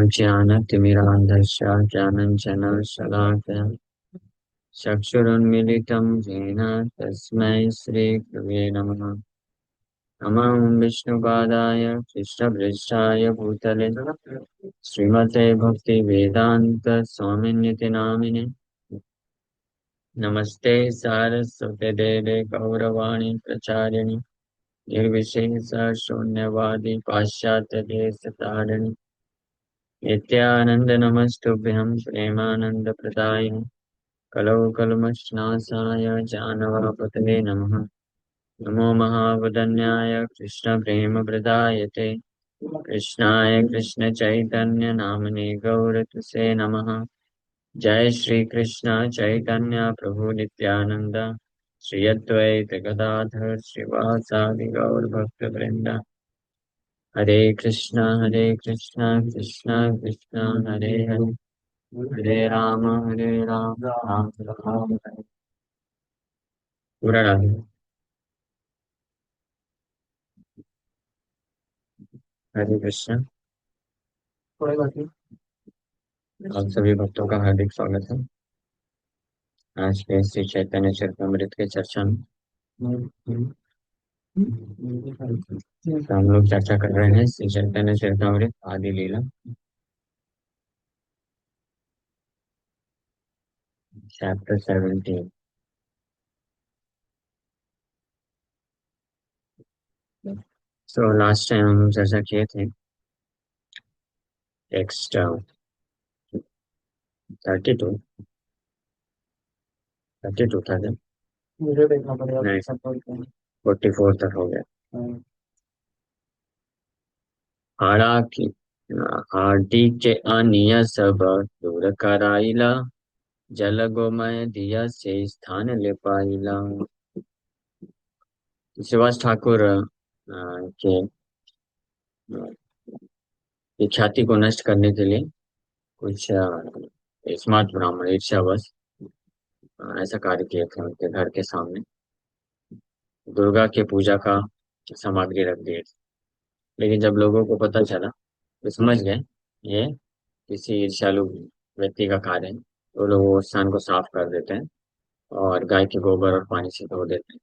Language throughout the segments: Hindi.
ज्ञानतिमिरान्धस्य ज्ञानञ्जनशलाकया चक्षुरुन्मीलितं येन तस्मै श्रीगुरवे नमः। नमः विष्णुपादाय कृष्णपृष्ठाय भूतले श्रीमते भक्तिवेदान्त स्वामिनिति नामिने नमस्ते सारस्वते देवे गौरवाणी प्रचारिणि निर्विशेष शून्यवादी पाश्चात्य देशतारिणि नित्यानंद नमस्तुभ्यं प्रेमानंद प्रदायिनि कलौ कलमश्नासाय जानवापतये नमः। नमो महावदन्याय कृष्ण प्रेम प्रदायते कृष्णाय कृष्ण चैतन्य नामने गौरतुसे नमः। जय श्री कृष्ण चैतन्य प्रभु नित्यानंद श्री अद्वैत गदाधर श्रीवासादि गौर भक्त वृंद। हरे कृष्ण कृष्ण कृष्ण हरे हरे हरे राम राम राम हरे। पूरा राधे। हरे कृष्ण। आप सभी भक्तों का हार्दिक स्वागत है आज के श्री चैतन्य चरितमृत के चर्चा में। तो हम लोग चर्चा कर रहे हैं श्री चैतन्य चरितमृत आदि लीला चैप्टर 17। सो लास्ट टाइम हम चर्चा किए थे टेक्स्ट 32 32 था जब मुझे देखना पड़ेगा नहीं 44 तक हो गया। हाड़ा की हार्डी के अनिय सब दूर कराइला जल गोमय दिया से स्थान ले पाइला। शिवाज ठाकुर के की ख्याति को नष्ट करने के लिए कुछ स्मार्ट ब्राह्मण ईर्ष्यावश ऐसा कार्य किए थे उनके घर के सामने दुर्गा के पूजा का सामग्री रख दिए थे। लेकिन जब लोगों को पता चला तो समझ गए ये किसी ईर्ष्यालु व्यक्ति का कार्य है तो लोग वो स्थान को साफ कर देते हैं और गाय के गोबर और पानी से धो देते हैं।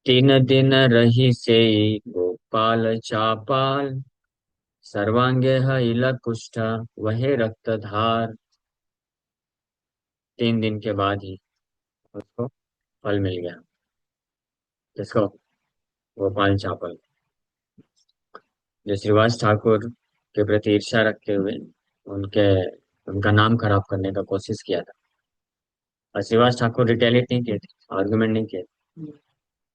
3 दिन रही से गोपाल चापाल सर्वांगे हिल कुष्ठ वहे रक्त धार। 3 दिन के बाद ही उसको फल मिल गया। जिसको गोपाल चापल जो श्रीवास ठाकुर के प्रति ईर्ष्या रखते हुए उनके उनका नाम खराब करने का कोशिश किया था। और श्रीवास ठाकुर रिटेलिएट नहीं किए थे, आर्गुमेंट नहीं किए थे।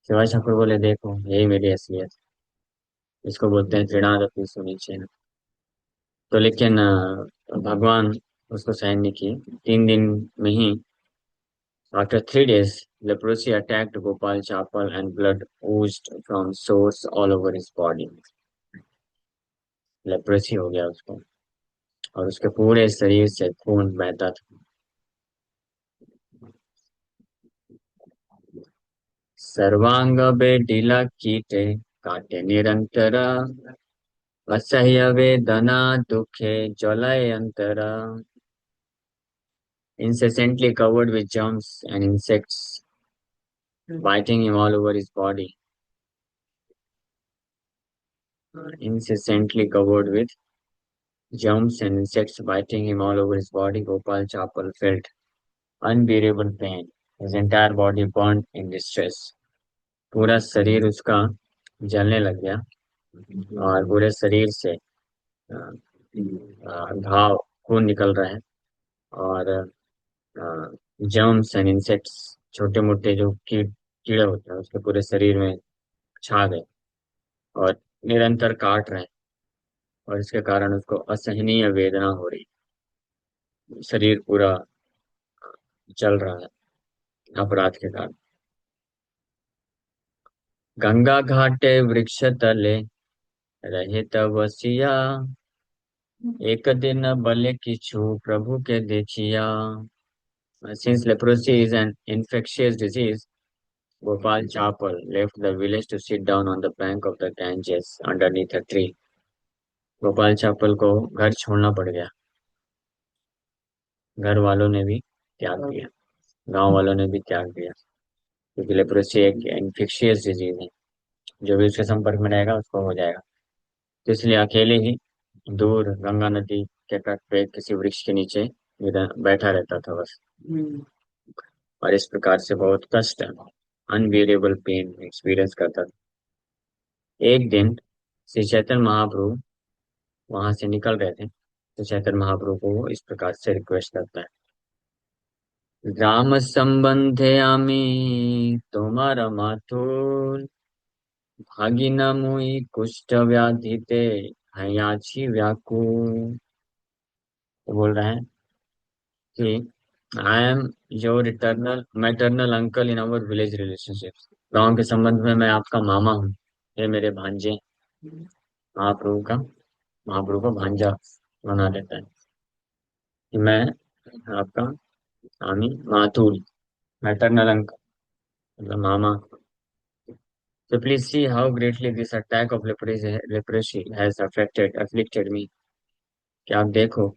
श्रीवास ठाकुर बोले देखो यही मेरी असलियत है। इसको बोलते हैं त्रिनादपि सुनिश्चय। तो लेकिन भगवान उसको सहन नहीं किए। 3 दिन में ही after 3 days leprosy attacked Gopal Chapal and blood oozed from sores all over his body। Leprosy हो गया उसको और उसके पूरे शरीर से खून बहता था। सर्वांग बेडिला कीटे काटे निरंतर असह्य वेदना दुखे ज्वलय अंतर। Incessantly covered with germs and insects biting him all over his body. Incessantly covered with germs and insects biting him all over his body, Gopal Chapal felt unbearable pain. His entire body burned in distress। पूरा शरीर उसका जलने लग गया और पूरे शरीर से घाव खून निकल रहा है और जर्म्स एंड इंसेक्ट्स छोटे मोटे जो कीड़े होते हैं उसके पूरे शरीर में छा गए और निरंतर काट रहे हैं और इसके कारण उसको असहनीय वेदना हो रही। शरीर पूरा जल रहा है अपराध के कारण। गंगा घाटे वृक्ष तले रहे तब वसिया एक दिन बले किछु प्रभु के देखिया। Since leprosy is an infectious disease, Gopal Chapal left the village to sit down on the bank of the Ganges underneath a tree. Gopal चापल को घर छोड़ना पड़ गया। घर वालों ने भी त्याग दिया, गांव वालों ने भी त्याग दिया, क्योंकि लेप्रोसी एक इन्फेक्शियस डिजीज है। जो भी उसके संपर्क में रहेगा उसको हो जाएगा। तो इसलिए अकेले ही दूर गंगा नदी के तट पे किसी वृक्ष के नीचे बैठा रहता था बस। और इस प्रकार से बहुत कष्ट, अनबियरेबल पेन एक्सपीरियंस करता था। एक दिन श्री चैतन्य महाप्रभु वहां से निकल रहे थे, तो चैतन्य महाप्रभु को वो इस प्रकार से रिक्वेस्ट करता है। ग्राम संबंधे आमी তোমার মাতুল भागिना मुई कुष्ठ व्याधि ते हयाची व्याकुल। वो बोल रहे हैं कि I am your eternal maternal uncle in our village relationships. गांव के संबंध में मैं आपका मामा हूँ, ये मेरे भांजे। महाप्रभु का महाप्रभु को भांजा बना देता है कि मैं आपका आमी मातूल, मैटरनल अंकल मतलब मामा। So please see how greatly this attack of leprosy has afflicted me। कि आप देखो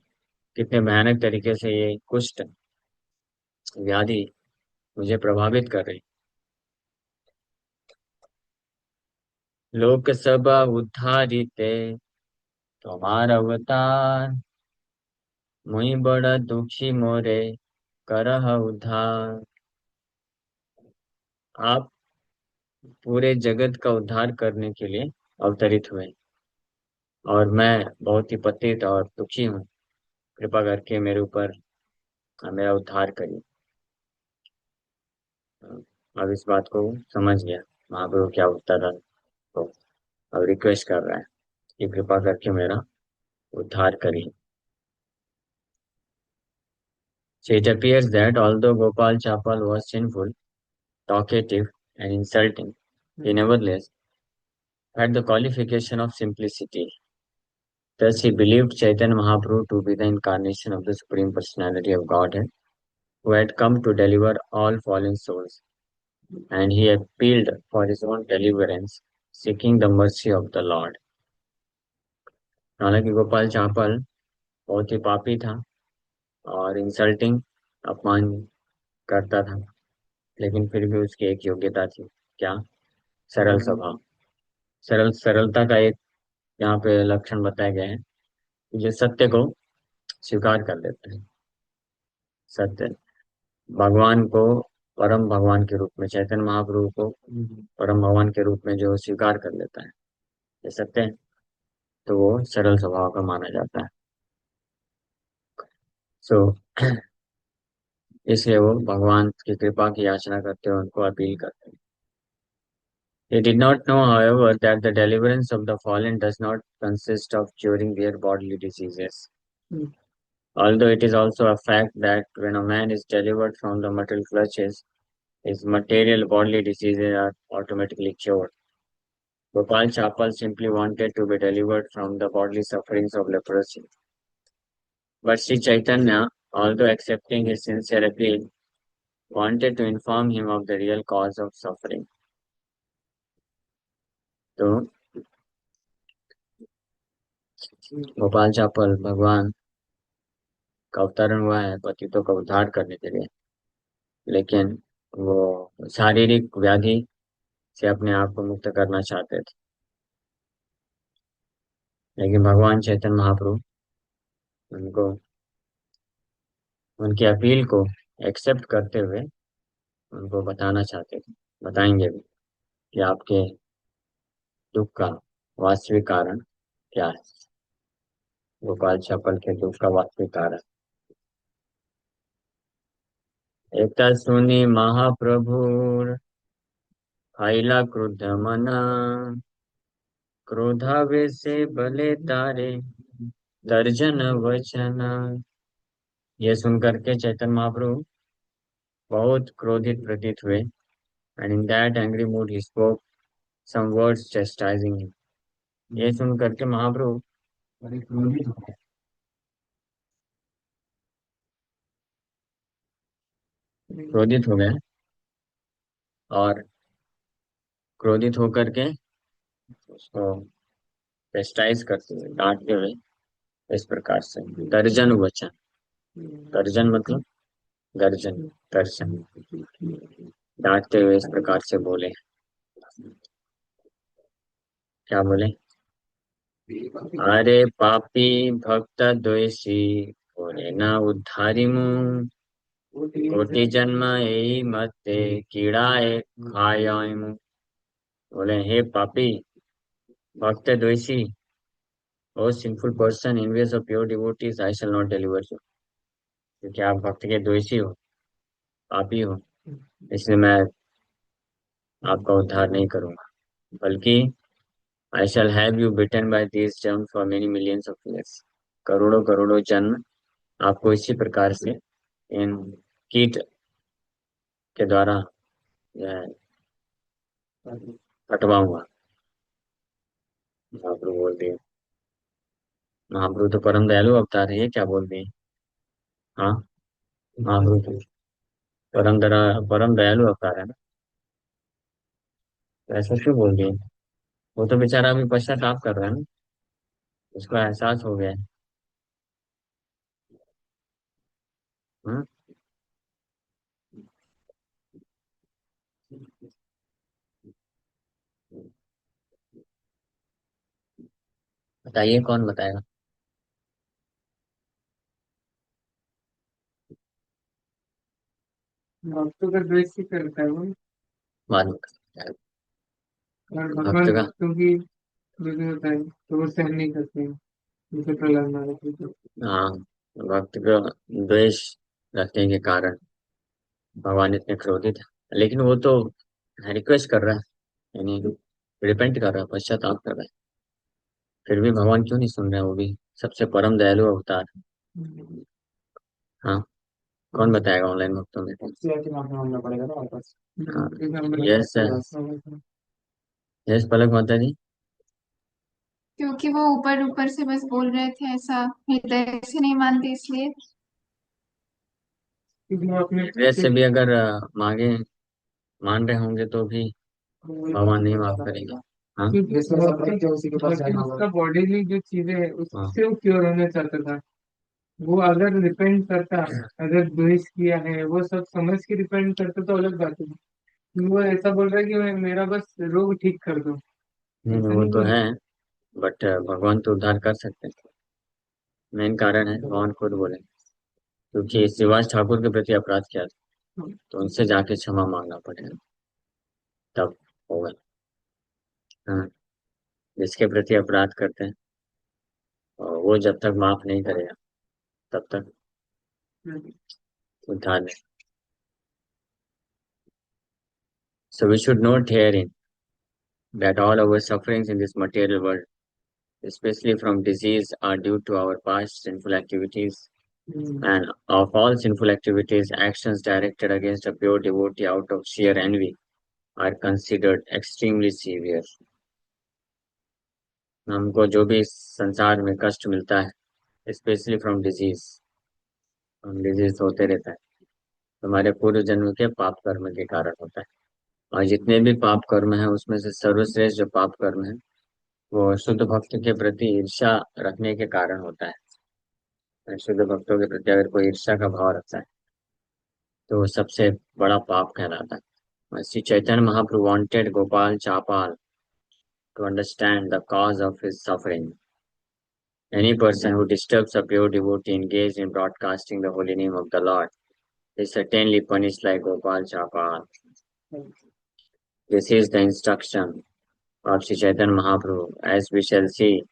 कितने भयानक तरीके से ये कुष्ठ व्याधि मुझे प्रभावित कर रही। लोक सभा उद्धारिते तुम्हारा अवतार, मुई बड़ा दुखी मोरे करह उद्धार। आप पूरे जगत का उद्धार करने के लिए अवतरित हुए, और मैं बहुत ही पतित और दुखी हूँ। कृपा करके मेरे ऊपर मेरा उद्धार करिए। अब इस बात को समझ गया महाप्रभु क्या उत्तर है, तो अब रिक्वेस्ट कर रहा है कि कृपा करके मेरा उद्धार करिए। So it appears that although Gopal Chapal was sinful, talkative, and insulting, he nevertheless had the qualification of simplicity. Thus, he believed Chaitanya Mahaprabhu to be the incarnation of the Supreme Personality of Godhead, who had come to deliver all fallen souls, and he appealed for his own deliverance, seeking the mercy of the Lord. हालांकि गोपाल चापल बहुत ही पापी था और इंसल्टिंग, अपमान करता था, लेकिन फिर भी उसकी एक योग्यता थी। क्या? सरल स्वभाव। सरलता का एक यहाँ पे लक्षण बताया गया है कि जो सत्य को स्वीकार कर लेते हैं। सत्य भगवान को, परम भगवान के रूप में, चैतन्य महाप्रभु को परम भगवान के रूप में जो स्वीकार कर लेता है, ये सत्य है, तो वो सरल स्वभाव का माना जाता है। सो इसलिए वो भगवान की कृपा की याचना करते हैं, उनको अपील करते हैं। They did not know, however, that the deliverance of the fallen does not consist of curing their bodily diseases. Although it is also a fact that when a man is delivered from the material clutches, his material bodily diseases are automatically cured. Gopal Chapal simply wanted to be delivered from the bodily sufferings of leprosy. But Sri Chaitanya, although accepting his sincere appeal, wanted to inform him of the real cause of suffering. तो गोपाल चापल भगवान का अवतरण हुआ है पतितों का उद्धार करने के लिए, लेकिन वो शारीरिक व्याधि से अपने आप को मुक्त करना चाहते थे। लेकिन भगवान चैतन्य महाप्रभु उनको, उनकी अपील को एक्सेप्ट करते हुए उनको बताना चाहते थे, बताएंगे भी कि आपके दुख का वास्तविक कारण क्या है। गोपाल चपल के दुख का वास्तविक कारण। एक सुनी महाप्रभु आइला क्रुद्ध मना, क्रोधावेशे बले तारे तर्जन वचन। यह सुनकर के चैतन्य महाप्रभु बहुत क्रोधित प्रतीत हुए, and in that angry mood he spoke some words chastising him। ये सुन करके महाप्रभु बड़े क्रोधित हो गए और क्रोधित होकर के उसको चेस्टाइज करते हुए, डांटते हुए इस प्रकार से। गर्जन वचन, गर्जन मतलब गर्जन, गर्जन, डांटते हुए इस प्रकार से बोले। क्या बोले? अरे पापी भक्त द्वेषी, बोले ना उद्धारी मुँह, कोटि जन्म यही मत दे, कीड़ा एक खाए मुँह। बोले हे पापी, भक्त द्वेषी, ओ sinful person, envious of pure devotees, I shall not deliver you। क्योंकि आप भक्त के द्वेषी हो, पापी हो, इसलिए मैं आपका उद्धार नहीं करूंगा, बल्कि I shall have you bitten by this germ for many millions of years. करोड़ों करोड़ों जन्म आपको इसी प्रकार से इन कीट के द्वारा जो है कटवाऊंगा। महाप्रभु बोल दिए। महाप्रभु तो परम दयालु अवतार है, ये क्या बोल दिए? हाँ, महाप्रभु तो परम दयालु अवतार है ना, तो ऐसा क्यों बोल दिए? वो तो बेचारा अभी पश्चाताप कर रहा है ना, उसको एहसास हो गया है। हाँ? बताइए, कौन बताएगा? भक्तों का द्वेष ही करता है वो। मालूम। और भक्त भगवान का, क्योंकि दुखी होता है तो वो सहन नहीं करते हैं, जैसे प्रहलाद महाराज जी को। हाँ, भक्त का द्वेष रखने के कारण भगवान इतने क्रोधित है, लेकिन वो तो रिक्वेस्ट कर रहा है, यानी रिपेंट कर रहा है, पश्चाताप कर रहा है। फिर भी भगवान क्यों नहीं सुन रहे हैं? वो भी सबसे परम दयालु अवतार है। हाँ, कौन बताएगा ऑनलाइन भक्तों में? कि माफी मांगना पड़ेगा ना वापस। हाँ, एक नंबर का यस, समझ। यस पलक माता जी। क्योंकि वो ऊपर ऊपर से बस बोल रहे थे, ऐसा हृदय से नहीं मानते इसलिए। क्योंकि वो अपने हृदय से भी अगर मांगे, मान रहे होंगे तो भी भगवान नहीं माफ करेंगे। हाँ, क्योंकि उसका बॉडीली जो चीजें है हाँ, उससे वो क्योर होना चाहता था। वो अगर रिपेंट करता, अगर द्वेष किया है वो सब समझ के रिपेंट करता तो अलग बात है। वो ऐसा बोल रहा है कि मैं मेरा बस रोग ठीक कर दो, नहीं ऐसा वो नहीं तो बोल है, रहा। बट भगवान तो उद्धार कर सकते हैं। मेन कारण है भगवान खुद बोले, क्योंकि श्रीवास ठाकुर के प्रति अपराध किया था, तो उनसे जाके क्षमा मांगना पड़ेगा, तब होगा। हाँ, जिसके प्रति अपराध करते हैं और वो जब तक माफ नहीं करेगा तब तक उद्धार नहीं। So we should note herein that all our sufferings in this material world, especially from disease, are due to our past sinful activities. And of all sinful activities, actions directed against a pure devotee out of sheer envy are considered extremely severe. हमको जो भी इस संसार में कष्ट मिलता है, स्पेशली फ्रॉम डिजीज, डिजीज होते रहता है, हमारे पूर्व जन्म के पाप कर्म के कारण होता है। और जितने भी पाप कर्म है उसमें से सर्वश्रेष्ठ जो पाप कर्म है वो शुद्ध भक्त के प्रति ईर्ष्या रखने के कारण होता है। शुद्ध भक्तों के प्रति अगर कोई ईर्ष्या का भाव रखता है तो वो सबसे बड़ा पाप कहलाता है। Shri Chaitanya Mahaprabhu wanted Gopal Chapal to understand the cause of his suffering. Any person who disturbs a pure devotee engaged in broadcasting the holy name of the Lord is certainly punished like Gopal Chapal. This is the instruction of Sri Chaitanya Mahaprabhu. As we shall see,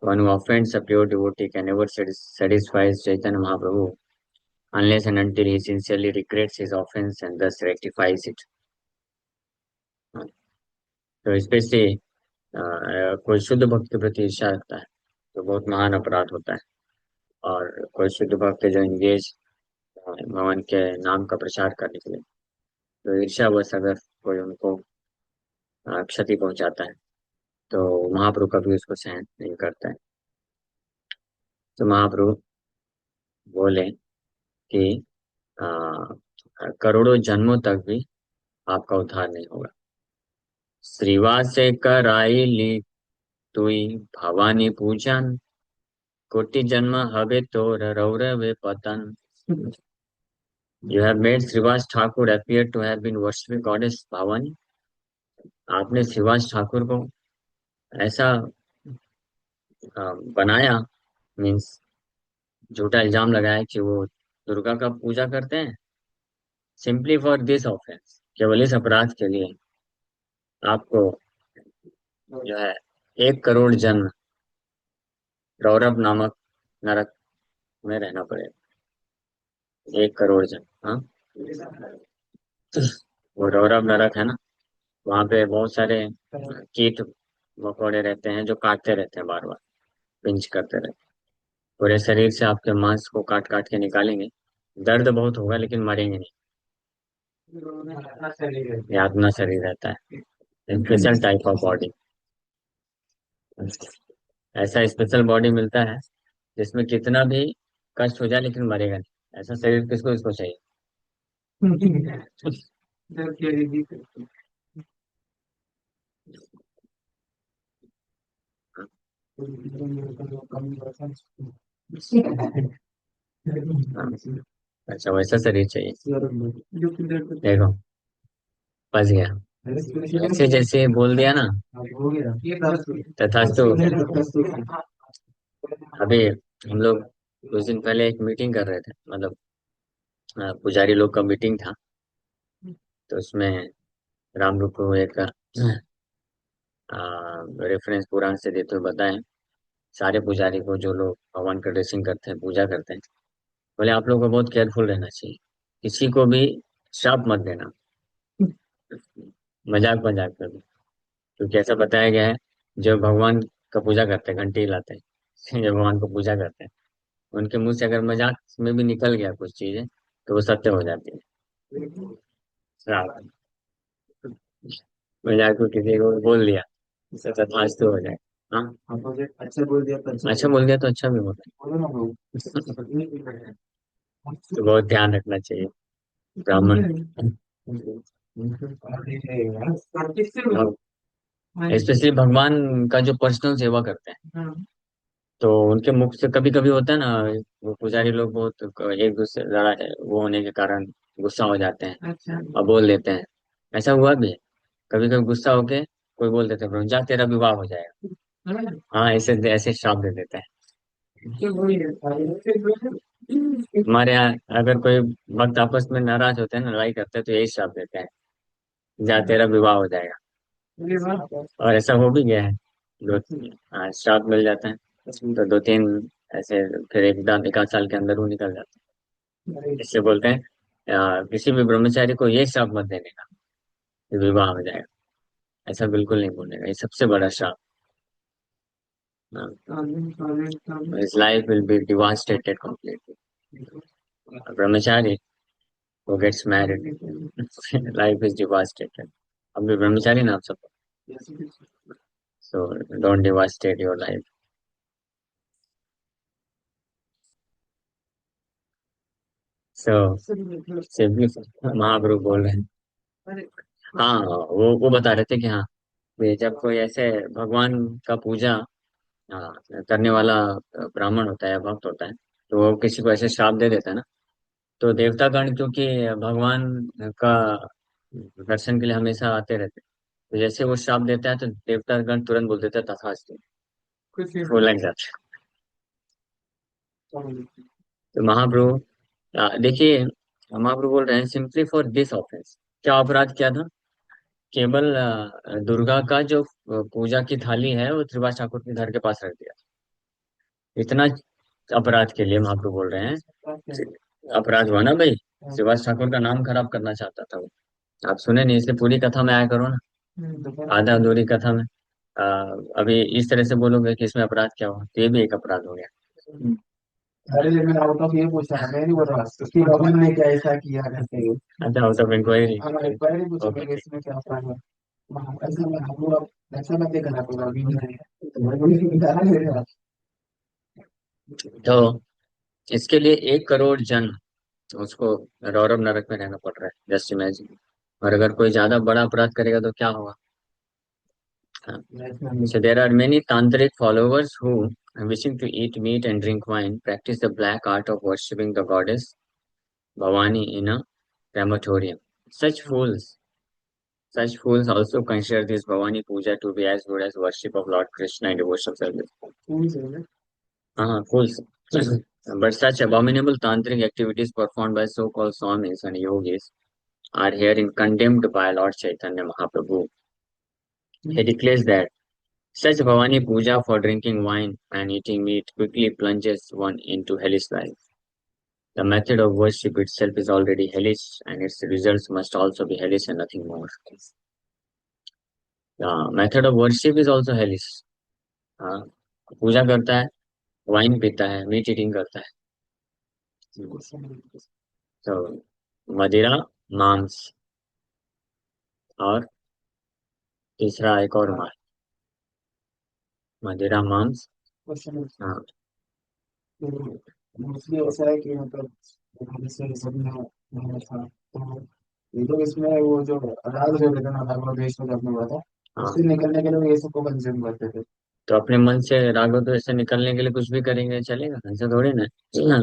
one who offends a pure devotee can never satisfy Chaitanya Mahaprabhu unless and until he sincerely regrets his offense and thus rectifies it. तो स्पेशली कोई शुद्ध भक्त के प्रति ईर्ष्या रखता है तो बहुत महान अपराध होता है। और कोई शुद्ध भक्त जो इंगेज भगवान के नाम का प्रचार करने के लिए, तो ईर्ष्यावश अगर कोई उनको क्षति पहुंचाता है तो महाप्रभु कभी उसको सहन नहीं करता है। तो महाप्रभु बोले कि करोड़ों जन्मों तक भी आपका उद्धार नहीं होगा। श्रीवासे कराई ली तुई भवानी पूजन कोटि जन्म हवे तोर रौरवे पतन. You have made Srivas Thakur appear to have been worshipping goddess Bhavani. आपने श्रीवास ठाकुर को ऐसा बनाया, मीन्स झूठा इल्जाम लगाया कि वो दुर्गा का पूजा करते हैं. सिंपली फॉर दिस ऑफेंस, केवल इस अपराध के लिए आपको जो है 1 करोड़ जन्म रौरव नामक नरक में रहना पड़ेगा. 1 करोड़ जन्म, हाँ. वो रौरव नरक है ना, वहां पे बहुत सारे कीट मकोड़े रहते हैं जो काटते रहते हैं, बार बार पिंच करते रहते हैं. पूरे शरीर से आपके मांस को काट काट के निकालेंगे. दर्द बहुत होगा लेकिन मरेंगे नहीं. ये आत्मा शरीर रहता है. Special type of body. ऐसा स्पेशल बॉडी मिलता है जिसमें कितना भी कष्ट हो जाए लेकिन मरेगा नहीं. ऐसा शरीर किसको किसको चाहिए. डर के लिए भी करते हाँ, अच्छा वैसा शरीर चाहिए. जो कि डर करते देखो, फंस गया. ऐसे जैसे बोल दिया ना, ये तथास्तु. अभी हम लोग कुछ दिन पहले एक मीटिंग कर रहे थे, मतलब पुजारी लोग का मीटिंग था. तो उसमें रामरू को एक रेफरेंस पुराण से देते हुए बताएं सारे पुजारी को, जो लोग भगवान का ड्रेसिंग करते हैं, पूजा करते हैं. बोले आप लोगों को बहुत केयरफुल रहना चाहिए, किसी को भी श्राप मत देना, मजाक मजाक में भी. क्योंकि ऐसा बताया गया है, जो भगवान का पूजा करते हैं, घंटी हिलाते हैं, जो भगवान को पूजा करते हैं, उनके मुंह से अगर मजाक में भी निकल गया कुछ चीजें तो वो सत्य हो जाती है. श्राप. मजाक में किसी को बोल दिया इससे तथास्तु हो जाए. हाँ, अच्छा बोल दिया तो अच्छा भी होता है. तो बहुत ध्यान रखना चाहिए ब्राह्मण. स्पेशली भगवान का जो पर्सनल सेवा करते हैं, हाँ तो उनके मुख से कभी कभी होता है ना, वो पुजारी लोग बहुत एक दूसरे लड़ा वो होने के कारण गुस्सा हो जाते हैं अच्छा और बोल देते हैं. ऐसा हुआ भी है. कभी कभी गुस्सा होके कोई बोल देते हैं, "प्रभु, जा तेरा विवाह हो जाएगा." हाँ, हाँ, ऐसे ऐसे श्राप दे देते हैं. तो वही है हमारे यहाँ अगर कोई भक्त आपस में नाराज होते हैं ना, लड़ाई करते हैं, तो यही श्राप देते हैं, जा तेरा विवाह हो जाएगा. अरे वाह और ऐसा हो भी गया है. दो, हाँ, श्राप मिल जाता है. तो 2-3 ऐसे, फिर एकदम 1 आध साल के अंदर वो निकल जाता है. इससे बोलते हैं किसी भी ब्रह्मचारी को ये श्राप मत देने का कि विवाह हो जाएगा. ऐसा बिल्कुल नहीं बोलने का, ये सबसे बड़ा श्राप. His life will be devastated completely. Brahmachari who gets married, life is devastated. अभी ब्रह्मचारी ना आप सब, so don't devastate your life. So simply Mahaprabhu बोल रहे हैं. हाँ, वो बता रहे थे कि हाँ, ये जब कोई ऐसे भगवान का पूजा करने वाला ब्राह्मण होता है, भक्त होता है, तो वो किसी को ऐसे श्राप दे देता है ना, तो देवतागण क्योंकि भगवान का दर्शन के लिए हमेशा आते रहते हैं, तो जैसे वो श्राप देता है तो देवतागण तुरंत बोल देते हैं तथास्तु. कुछ वो लग जाता है. तो महाप्रभु देखिए, महाप्रभु बोल रहे हैं सिंपली फॉर दिस ऑफेंस. क्या अपराध किया था. केवल दुर्गा का जो पूजा की थाली है वो त्रिभाष ठाकुर के घर के पास रख दिया. इतना अपराध के लिए महाप्रभु बोल रहे हैं. अपराध हुआ ना भाई. त्रिभाष ठाकुर का नाम खराब करना चाहता था वो. आप सुने नहीं, इसलिए पूरी कथा में आया करो ना, आधा अधूरी कथा में. आ, अभी इस तरह से बोलोगे कि इसमें अपराध क्या हुआ, तो ये भी एक अपराध हो गया. अरे मैंने आउट ऑफ ये पूछा है, मैं नहीं बोल रहा उसकी रॉबिन ने क्या ऐसा किया करते हुए। अच्छा, आउट ऑफ इंक्वायरी. हमारे पहले पूछा ओके. कि इसमें क्या फायदा। ऐसा मैं हम लोग ऐसा मत देखना तो रॉबिन है तो मैं बोली निकाला मेरे पास। तो इसके लिए 1 करोड़ जन उसको रौरव नरक में रहना पड़ रहा है. Just imagine. और अगर कोई ज्यादा बड़ा अपराध करेगा तो क्या होगा. हाँ. National So there are many tantric followers who, wishing to eat meat and drink wine, practice the black art of worshipping the goddess Bhavani in a crematorium. Such fools, such fools also consider this Bhavani puja to be as good as worship of Lord Krishna in devotional service. fools है ना Fools. But such abominable tantric activities performed by so-called swamis and yogis are herein condemned by Lord Chaitanya Mahaprabhu. He declares that such Bhavani puja for drinking wine and eating meat quickly plunges one into hellish life. The method of worship itself is already hellish, and its results must also be hellish and nothing more. The method of worship is also hellish. हाँ, पूजा करता है, वाइन पीता है, मीट ईटिंग करता है, तो मदिरा, मांस और तीसरा एक और मार, मदिरा, मांस. क्वेश्चन हाँ. मोस्टली ऐसा है कि मतलब जैसे सबने मैंने था तो ये लोग इसमें वो जो राग जो रहता है ना बांग्लादेश में आपने बताया हाँ, उससे निकलने के लिए ये सबको कंज्यूम करते थे तो अपने मन से रागो तो ऐसे निकलने के लिए कुछ भी करेंगे चलेगा, ऐसे थोड़ी ना.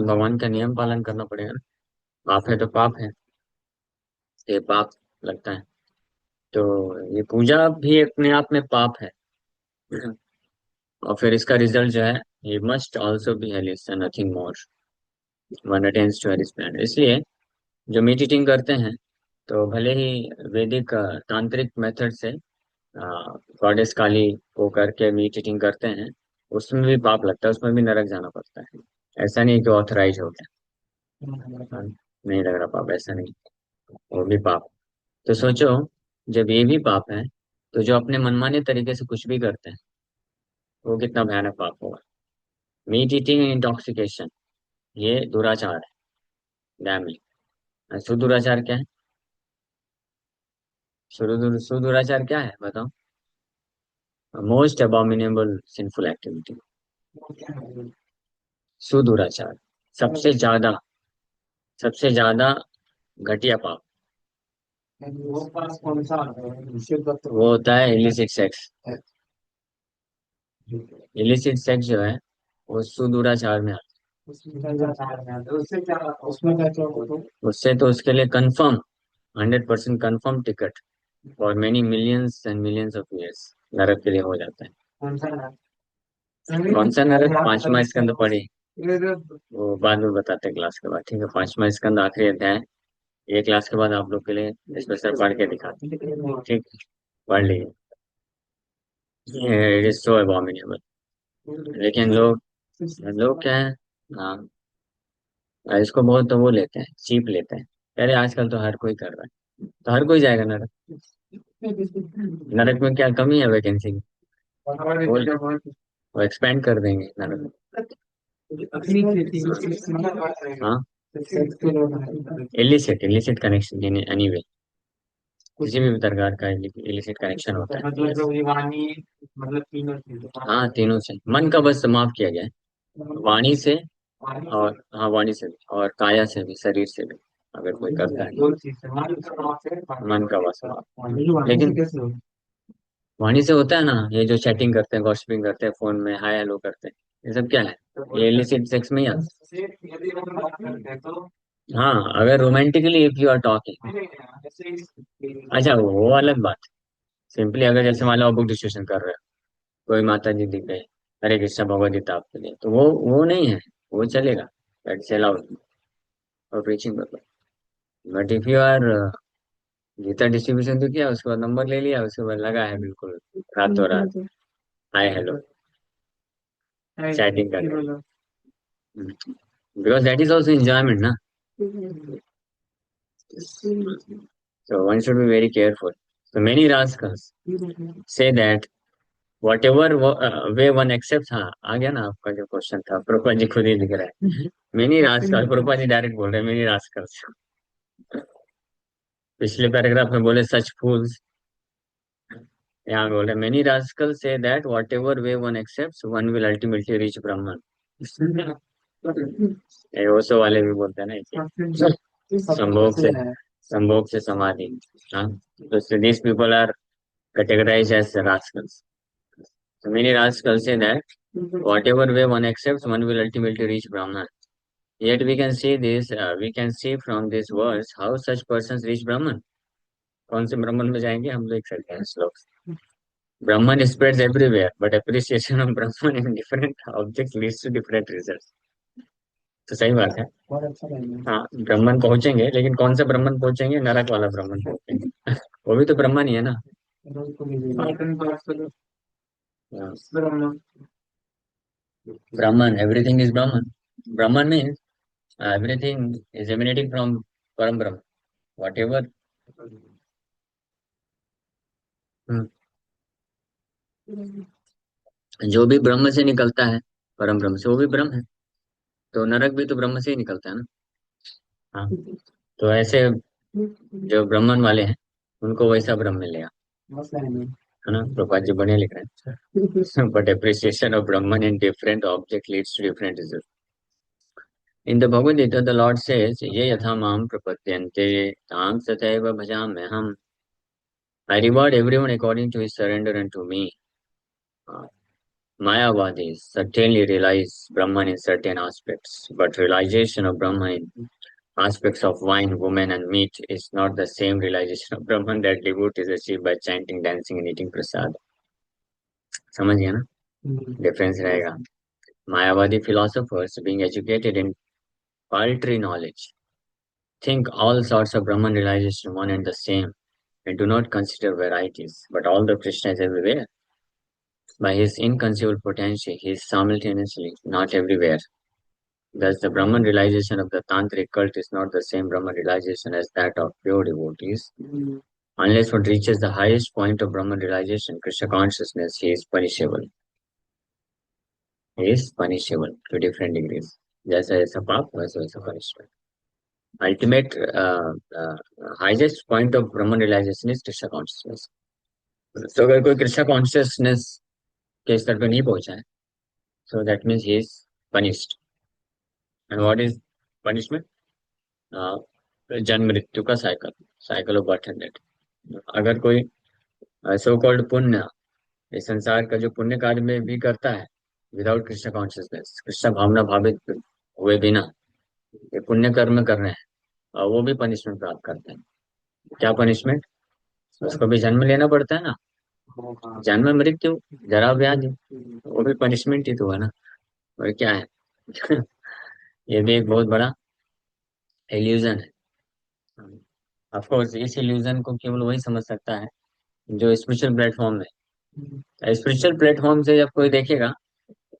भगवान का नियम पालन करना पड़ेगा ना. पाप है तो पाप है, ये पाप लगता है. तो ये पूजा भी अपने आप में पाप है. और फिर इसका रिजल्ट जो है, ये must also be hellish and nothing more. One attains to hellish plan. इसलिए जो मीट ईटिंग करते हैं, तो भले ही वैदिक तांत्रिक मेथड से गॉडेस काली को करके मीट ईटिंग करते हैं, उसमें भी पाप लगता है, उसमें भी नरक जाना पड़ता है. ऐसा नहीं कि ऑथराइज हो गया. हाँ, नहीं लग रहा पाप, ऐसा नहीं, वो भी पाप. तो सोचो, जब ये भी पाप है, तो जो अपने मनमाने तरीके से कुछ भी करते हैं, वो कितना भयानक पाप होगा. मीट ईटिंग इंटॉक्सिकेशन, ये दुराचार है, गैम्बलिंग. सुदुराचार क्या है? सुदुराचार क्या है बताओ? Most abominable sinful activity. सुदुराचार सबसे ज्यादा, सबसे ज्यादा घटिया पाप. वो पास कौन सा आता है शिव भक्त वो होता है इलिसिट सेक्स. इलिसिट सेक्स जो है, वो सुदुराचार में आता उससे क्या उसमें क्या क्या होता है है. उससे तो उसके लिए confirm, 100% confirm ticket for many millions and millions of years नरक के लिए हो जाता है. कौन सा नाम कौन सा नरक? पांचवा स्कंद पढ़े, ये जब वो बाद में बताते हैं क्लास के बाद. ठीक है, पांचवा स्कंद आखिरी अध्याय, ये क्लास के बाद आप लोग के लिए स्पेशल पढ़ के दिखाते हैं. ठीक है, पढ़ लीजिए. It is so abominable. लेकिन लोग, लोग क्या है, हाँ, इसको बहुत तो वो लेते हैं, चीप लेते हैं. अरे आजकल तो हर कोई कर रहा है, तो हर कोई जाएगा नरक. नरक में क्या कमी है वैकेंसी की? हमारे वो जगह बहुत वो एक्सपेंड कर देंगे नरक. अपनी खेती हाँ, सेक्स के लिए illicit, illicit connection in any way, किसी भी प्रकार का इलिसिट कनेक्शन होता है. मतलब जो वाणी मतलब तीनों चीजें हाँ, तीनों से. मन का बस माफ किया गया है, वाणी से, और हाँ वाणी से भी, और काया से भी, शरीर से भी, अगर कोई करता है. दो चीजें वाणी का माफ है मन का बस माफ. वाणी से लेकिन कैसे हो वाणी से होता है ना, ये जो चैटिंग करते हैं, गॉसिपिंग करते हैं, फोन में हाय हेलो करते हैं, ये सब क्या है? ये इलिसिट सेक्स में ही आता से यदि हम बात करते हैं तो है. हाँ, अगर romantically if you are talking, अच्छा वो अलग बात. सिंपली अगर जैसे मान लो आप बुक डिस्कशन कर रहे हो, कोई माता जी दिख गए, हरे कृष्णा भगवद गीता आपके लिए, तो वो नहीं है, वो चलेगा, दैट्स अलाउड और preaching purpose. But if you are Gita distribution तो किया, उसके बाद नंबर ले लिया, उसके बाद लगा है बिल्कुल रातों रात हाय हेलो चैटिंग कर रहे, because that is also enjoyment ना. So one should be very careful. So many rascals say that whatever way one accepts. हाँ, आ गया ना आपका जो क्वेश्चन था, प्रोपा जी खुद ही लिख रहा है. मेनी रास्कल, प्रोपा जी डायरेक्ट बोल रहे हैं मेनी रास्कल्स. पिछले पैराग्राफ में बोले सच फूल्स, यहाँ बोल रहे many rascal say that whatever way one accept one will ultimately reach Brahman. ये ओशो वाले भी बोलते हैं ना इसे, संभोग से, संभोग से समाधि. हाँ, तो this people are categorized as rascals. So many rascals say that whatever way one accepts, one will ultimately reach Brahman. Yet we can see this, we can see from this verse how such persons reach Brahman. कौन से ब्राह्मण में जाएंगे हम देख सकते हैं श्लोक। Brahman spreads everywhere, but appreciation of Brahman in different objects leads to different results. तो सही बात है। बहुत अच्छा रहेगा। हाँ, ब्राह्मण पहुंचेंगे, लेकिन कौन सा ब्राह्मण पहुंचेंगे? नरक वाला ब्राह्मण पहुंचेंगे। वो भी तो ब्राह्मण ही है ना। रोज को भी आतन पार्षद हाँ, ब्रह्म Brahman, everything is Brahman. Brahman means everything is emanating from Param Brahman. Whatever, हम्म, जो भी ब्रह्म से निकलता है, परम ब्रह्म से, वो भी ब्रह्म है। तो नरक भी तो ब्रह्म से ही निकलता है ना। हाँ, तो ऐसे जो ब्राह्मण वाले हैं उनको वैसा ब्रह्म मिलेगा, मस्त रहेंगे। है ना। प्रभुपाद जी बढ़िया लिख रहे हैं। But appreciation of Brahman in different object leads to different result. In the Bhagavad Gita the lord says ये यथा माम प्रपद्यन्ते तां तथैव भजाम्यहम्। I reward everyone according to his surrender unto me. Uh, Mayavadis certainly realize Brahman in certain aspects, but realization of Brahman in aspects of wine, women, and meat is not the same realization of Brahman that devotees achieve by chanting, dancing, and eating prasad. समझ गया ना, डिफरेंस रहेगा। मायावादी philosophers being educated in paltry knowledge think all sorts of Brahman realization one and the same and do not consider varieties, but although Krishna is everywhere, by his inconceivable potential, he is simultaneously not everywhere. Thus, the Brahman realization of the Tantric cult is not the same Brahman realization as that of pure devotees. Unless one reaches the highest point of Brahman realization, Krishna consciousness, he is punishable. He is punishable to different degrees. जैसा जैसा पाप वैसा वैसा punishment. Ultimate highest point of Brahman realization is Krishna consciousness. तो अगर कोई कृष्ण कॉन्शियसनेस के स्तर पर नहीं पहुंचा है, so that means he is punished. And what is punishment? जन्म मृत्यु का cycle of birth and death. अगर कोई सो कॉल्ड पुण्य इस संसार का जो पुण्य कार्य में भी करता है विदाउट कृष्ण कॉन्शियसनेस, कृष्ण भावना भावित हुए बिना ये पुण्य कर्म कर रहे हैं, और वो भी पनिशमेंट प्राप्त करते हैं। क्या पनिशमेंट? उसको भी जन्म लेना पड़ता है ना, जन्म मृत्यु जरा व्याधि, वो भी पनिशमेंट ही तो है ना। और क्या है? ये भी एक बहुत बड़ा इल्यूजन है। ऑफ कोर्स इस इल्यूजन को केवल वही समझ सकता है जो स्पिरिचुअल प्लेटफॉर्म है। स्पिरिचुअल प्लेटफॉर्म से जब कोई देखेगा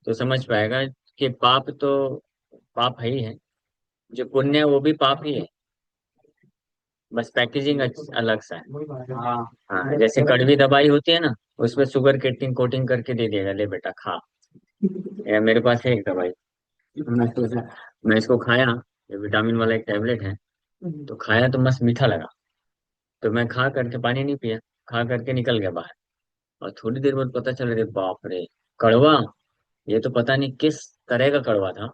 तो समझ पाएगा कि पाप तो पाप है ही है, जो पुण्य है वो भी पाप ही है, बस पैकेजिंग अलग सा है। हाँ, जैसे कड़वी दवाई होती है ना, उसमें शुगर कोटिंग कोटिंग करके दे देगा, ले बेटा खा। या मेरे पास है एक दवाई, मैं इसको खाया, ये विटामिन वाला एक टैबलेट है, तो खाया तो मस्त मीठा लगा, तो मैं खा करके पानी नहीं पिया, खा करके निकल गया बाहर, और थोड़ी देर बाद पता चल रहा बाप रे कड़वा, ये तो पता नहीं किस तरह का कड़वा था।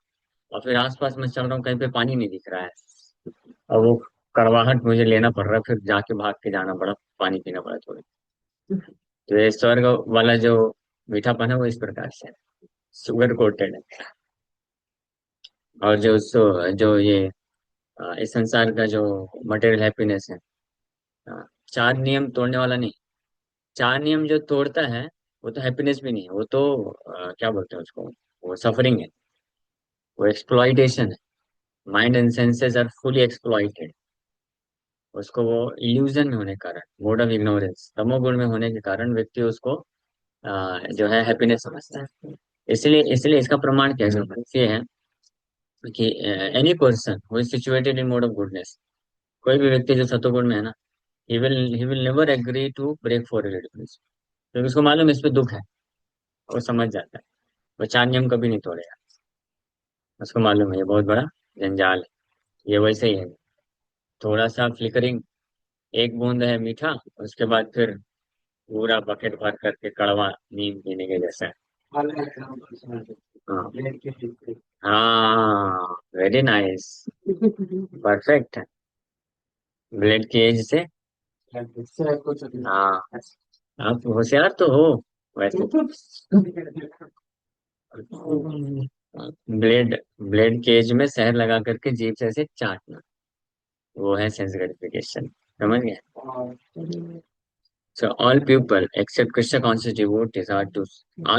और फिर आसपास मैं चल रहा हूँ, कहीं पे पानी नहीं दिख रहा है, और वो कड़वाहट मुझे लेना पड़ रहा है, फिर जाके भाग के जाना पड़ा, पानी पीना पड़ा थोड़ी। तो ये स्वर्ग वाला जो मीठापन है वो इस प्रकार से है, शुगर कोटेड है। और जो ये इस संसार का जो मटेरियल हैप्पीनेस है, चार नियम तोड़ने वाला नहीं, चार नियम जो तोड़ता है वो तो हैप्पीनेस भी नहीं है, वो तो क्या बोलते हैं उसको, वो सफरिंग है, वो एक्सप्लॉइटेशन है। Mind and senses are fully exploited. उसको वो इल्यूजन में होने के कारण, मोड ऑफ इग्नोरेंस, तमोगुण में होने के कारण व्यक्ति उसको जो है हैप्पीनेस समझता है। इसलिए इसका प्रमाण क्या है? ये है कि any person who is situated in mode of goodness, कोई भी व्यक्ति जो सतोगुण में है ना, he will never agree to break for religious, क्योंकि उसको मालूम है इस पे दुख है, वो समझ जाता है, वो चार नियम कभी नहीं तोड़ेगा। उसको मालूम है ये बहुत बड़ा जंजाल है। ये वैसे ही है, थोड़ा सा फ्लिकरिंग, एक बूंद है मीठा, उसके बाद फिर पूरा बकेट भर करके कड़वा नीम पीने के जैसा है। हाँ, हाँ, वेरी नाइस, परफेक्ट है। ब्लेड की एज से, हाँ, आप होशियार तो हो। वैसे ब्लेड ब्लेड केज में शहद लगा करके जीभ से ऐसे चाटना, वो है सेंस ग्रेटिफिकेशन। समझ गए? So all people except Krishna conscious devotees are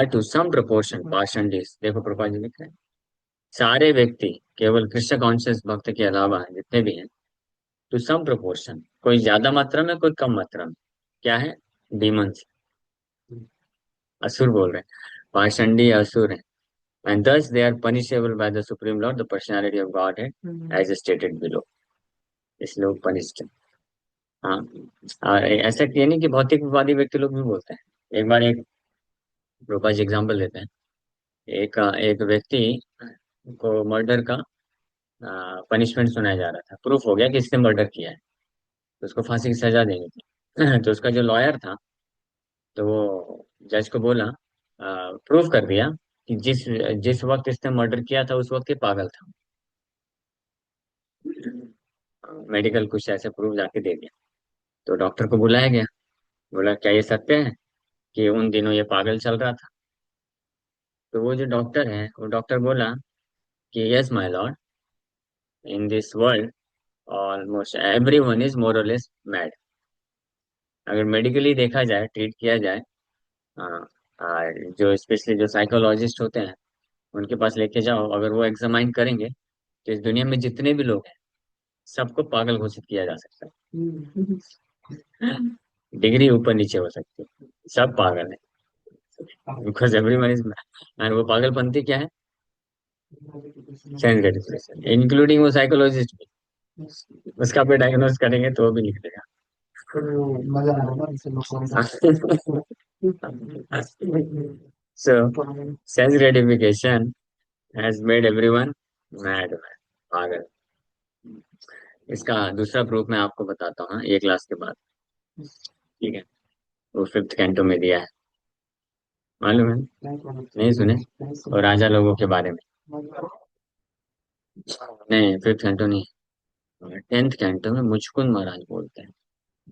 to some proportion parshandis। देखो प्रभुपाद जी लिख रहे हैं, सारे व्यक्ति केवल कृष्ण कॉन्शियस भक्त के अलावा जितने भी हैं, टू सम प्रोपोर्शन, कोई ज्यादा मात्रा में कोई कम मात्रा में, क्या है? डीमंस, असुर बोल रहे हैं, पाषंडी असुर हैं। And thus they are punishable by the supreme lord the personality of godhead as stated below। इसलिए वो punished है। हाँ, और ऐसा ये नहीं कि भौतिकवादी व्यक्ति लोग भी बोलते हैं। एक बार एक रूपा जी एग्जाम्पल देते हैं। एक एक व्यक्ति को मर्डर का पनिशमेंट सुनाया जा रहा था, प्रूफ हो गया कि इसने मर्डर किया है, तो उसको फांसी की सजा देनी थी। तो उसका जो लॉयर था, तो वो जज को बोला, प्रूफ कर दिया कि जिस जिस वक्त इसने मर्डर किया था उस वक्त ये पागल था। मेडिकल कुछ ऐसे प्रूफ जाके दे दिया। तो डॉक्टर को बुलाया गया, बोला क्या ये सत्य है कि उन दिनों ये पागल चल रहा था? तो वो जो डॉक्टर है, वो डॉक्टर बोला कि yes my Lord, in this world almost everyone is more और लेस मैड। अगर मेडिकली देखा जाए, ट्रीट किया जाए, हाँ, जो स्पेशली जो साइकोलॉजिस्ट होते हैं उनके पास लेके जाओ, अगर वो एग्जामाइन करेंगे तो इस दुनिया में जितने भी लोग हैं सबको पागल घोषित किया जा सकता है। डिग्री ऊपर नीचे हो सकती है, सब पागल है, बिकॉज एवरीवन इज। एंड वो पागलपंती क्या है? सेंस ग्रेटिफिकेशन, इंक्लूडिंग वो साइकोलॉजिस्ट भी। उसका पे डायग्नोस करेंगे तो वो भी लिख देगा। मजा आ रहा है इससे लोग So sense gratification has made everyone mad, पागल। इसका दूसरा प्रूफ मैं आपको बताता हूँ एक क्लास के बाद, ठीक है? वो फिफ्थ कैंटो में दिया है, मालूम है? नहीं सुने? और राजा लोगों के बारे में। नहीं, फिफ्थ कैंटो नहीं, टेंथ कैंटो में मुचकुंद महाराज बोलते हैं,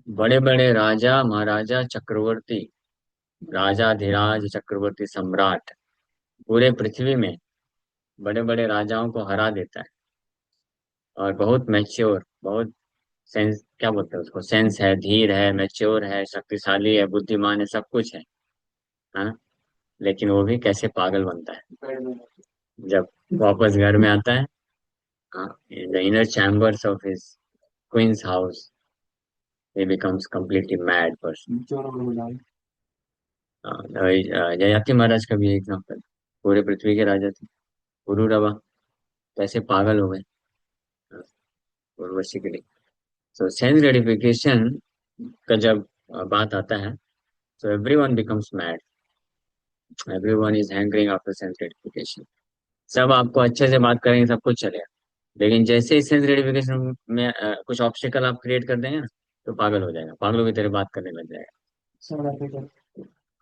बड़े बड़े राजा महाराजा चक्रवर्ती, राजाधिराज चक्रवर्ती सम्राट पूरे पृथ्वी में बड़े बड़े राजाओं को हरा देता है, और बहुत मैच्योर, बहुत सेंस, क्या बोलते हैं उसको, सेंस है, धीर है, मैच्योर है, शक्तिशाली है, बुद्धिमान है, सब कुछ है। हाँ, लेकिन वो भी कैसे पागल बनता है जब वापस घर में आता है। हाँ, in the inner chambers of his queens house he becomes completely mad person। Jayati Maharaj का भी एग्जाम्पल, पूरे पृथ्वी के राजा थे, पुरूरवा, कैसे पागल हो गए उर्वशी के लिए। सो सेंस ग्रेटिफिकेशन का जब बात आता है, so everyone becomes mad, everyone is hankering after sense gratification। सब आपको अच्छे से बात करेंगे, सब कुछ चलेगा, लेकिन जैसे ही सेंस ग्रेटिफिकेशन में कुछ ऑब्स्टिकल आप क्रिएट कर देंगे ना, तो पागल हो जाएगा, पागलों की तरह बात करने लग जाएगा।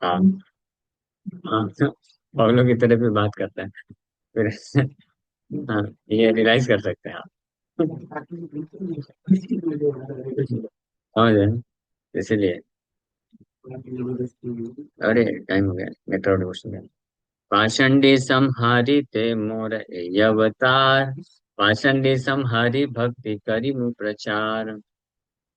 हाँ, हाँ, पागलों की तरह भी बात करता है फिर। हाँ, ये रियलाइज कर सकते हैं आप। समझ रहे हैं? इसीलिए, अरे टाइम हो गया, मेट्रो डिवोशन। पाषंडी समहारी ते मोर ये अवतार, पाषंडी समहारी भक्ति करी मु प्रचार।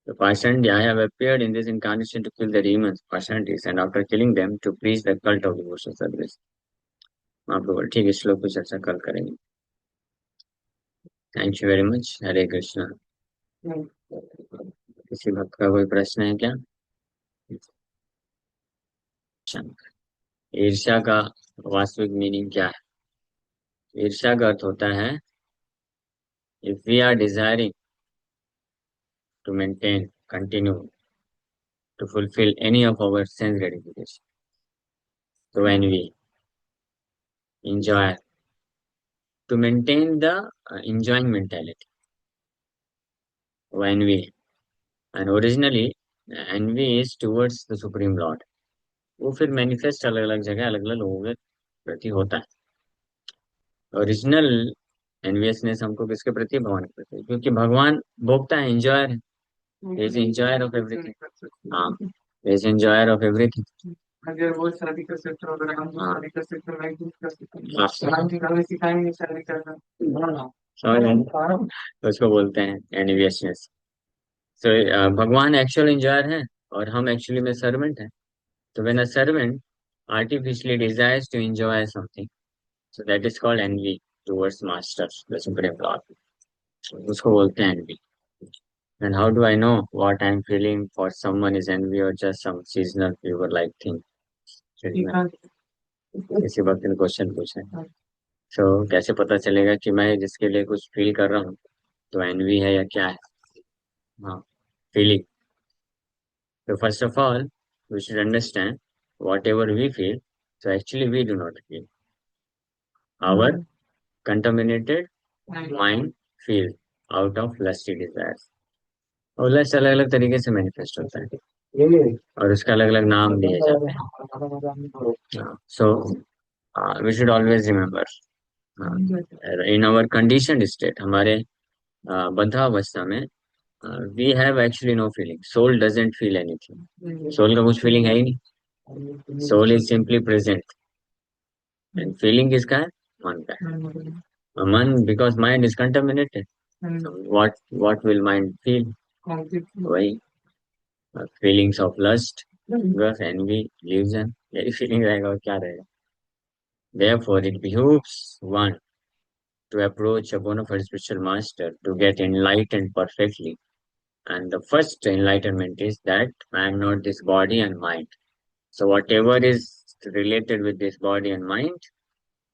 The Pashandy have appeared in this incarnation to kill the demons, Pashandis, and after killing them, to preach the cult of devotional service। आप लोग ठीक है, श्लोक को चर्चा कल करेंगे। Thank you very much. Hare Krishna. किसी भक्त का कोई प्रश्न है क्या? ईर्ष्या का वास्तविक मीनिंग क्या है? ईर्ष्या का अर्थ होता है, if we are desiring to maintain, continue to fulfill any of our sense gratification, so when we enjoy, to maintain the enjoying mentality, when we, and originally envy is towards the supreme lord, वो फिर मैनिफेस्ट अलग अलग जगह अलग अलग लोगों के प्रति होता है। ओरिजिनल एनवियसनेस हमको किसके प्रति? भगवान के प्रति, क्योंकि भगवान भोगता है, इंजॉयर है, इज इंजॉयर ऑफ एवरीथिंग। हाँ, इज इंजॉयर ऑफ एवरीथिंग। अगर वो शादी कर सकते हो, अगर हम हाँ। शादी कर सकते हो, मैं कुछ कर सकता हूँ, हाँ, तो हम हमें सिखाएंगे शादी करना। समझ रहे हैं? तो उसको बोलते हैं एनिवियसनेस। तो भगवान एक्चुअल इंजॉयर है और हम एक्चुअली में सर्वेंट हैं। तो when a servant artificially desires to enjoy something, so that is called envy towards master, the supreme lord. उसको बोलते हैं envy. And how do I know what I'm feeling for someone is envy or just some seasonal fever like thing? किसी वक्त ने क्वेश्चन पूछा है, so कैसे पता चलेगा कि मैं जिसके लिए कुछ फील कर रहा हूँ तो एनवी है या क्या है? हाँ, feeling. So first of all, we should understand whatever we feel, so actually we do not feel. Our contaminated mind feels out of lusty desires. और लस्ट अलग अलग तरीके से मैनिफेस्ट होता है और उसका अलग अलग नाम दिए जाते हैं. So we should always remember in our condition state, हमारे बद्धावस्था में we have actually no feeling. Soul doesn't feel anything. Soul का कुछ फीलिंग है ही नहीं. Soul is simply present. And feeling किसका है? मन का है. मन, because mind is contaminated. What will mind feel? वही feelings of lust, envy, illusion, यही फीलिंग रहेगा और क्या रहेगा. Therefore, it behooves one to approach a bona fide spiritual master to get enlightened perfectly. And the first enlightenment is that I am not this body and mind. So whatever is related with this body and mind,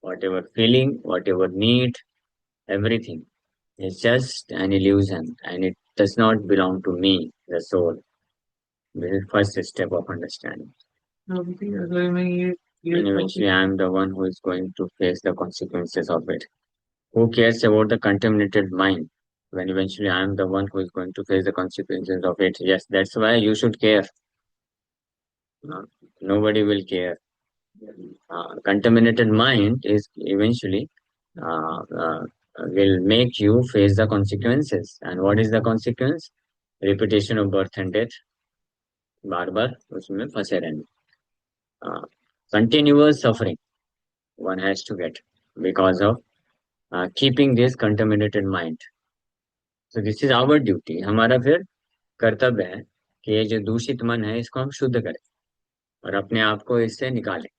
whatever feeling, whatever need, everything is just an illusion and it does not belong to me, the soul. This is first step of understanding. अगर मैं ये And eventually I am the one who is going to face the consequences of it. Who cares about the contaminated mind when eventually I am the one who is going to face the consequences of it? Yes, that's why you should care. Nobody will care. Contaminated mind is eventually uh, uh, will make you face the consequences. And what is the consequence? Repetition of birth and death. बार बार उसमें फंसे रहने. Continuous suffering one has to get because of keeping this contaminated mind. So this is our duty. हमारा फिर कर्तव्य है कि ये जो दूषित मन है इसको हम शुद्ध करें और अपने आप को इससे निकालें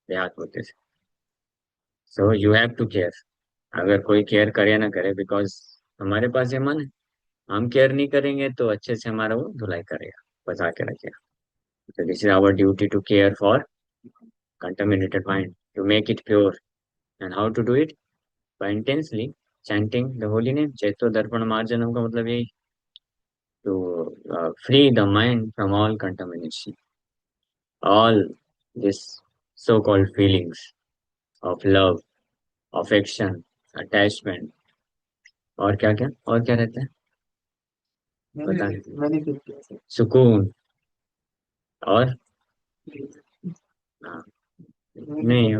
देहात होते से. So you have to care. अगर कोई केयर करे ना करे, बिकॉज हमारे पास ये मन है, हम केयर नहीं करेंगे तो अच्छे से हमारा वो धुलाई करेगा, बचा के रखेगा. So this is our duty to care for contaminated mind, to make it pure. And how to do it? By intensely chanting the holy name. चैतो दर्पण मार्जनम का मतलब यही, to free the mind from all contamination, all this so-called feelings of love, affection, attachment, और क्या क्या और क्या रहता है पता नहीं, सुकून और हाँ, नहीं,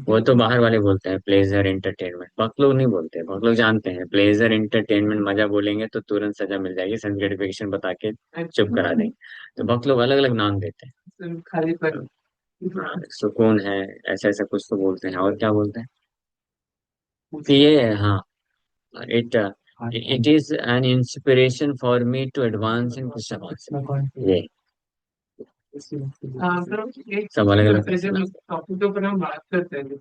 वो तो बाहर वाले बोलते हैं प्लेजर एंटरटेनमेंट. भक्त लोग नहीं बोलते. भक्त लोग जानते हैं प्लेजर एंटरटेनमेंट मजा बोलेंगे तो तुरंत सजा मिल जाएगी, सेंस बता के चुप करा देंगे. तो भक्त लोग अलग अलग नाम देते हैं. खाली पर सुकून है, ऐसा ऐसा कुछ तो बोलते हैं. और क्या बोलते हैं? तो ये हाँ, it it is an inspiration for me to advance in Krishna concept. ये हाँ, तो एक सब अलग अलग टॉपिक के ऊपर हम बात करते हैं.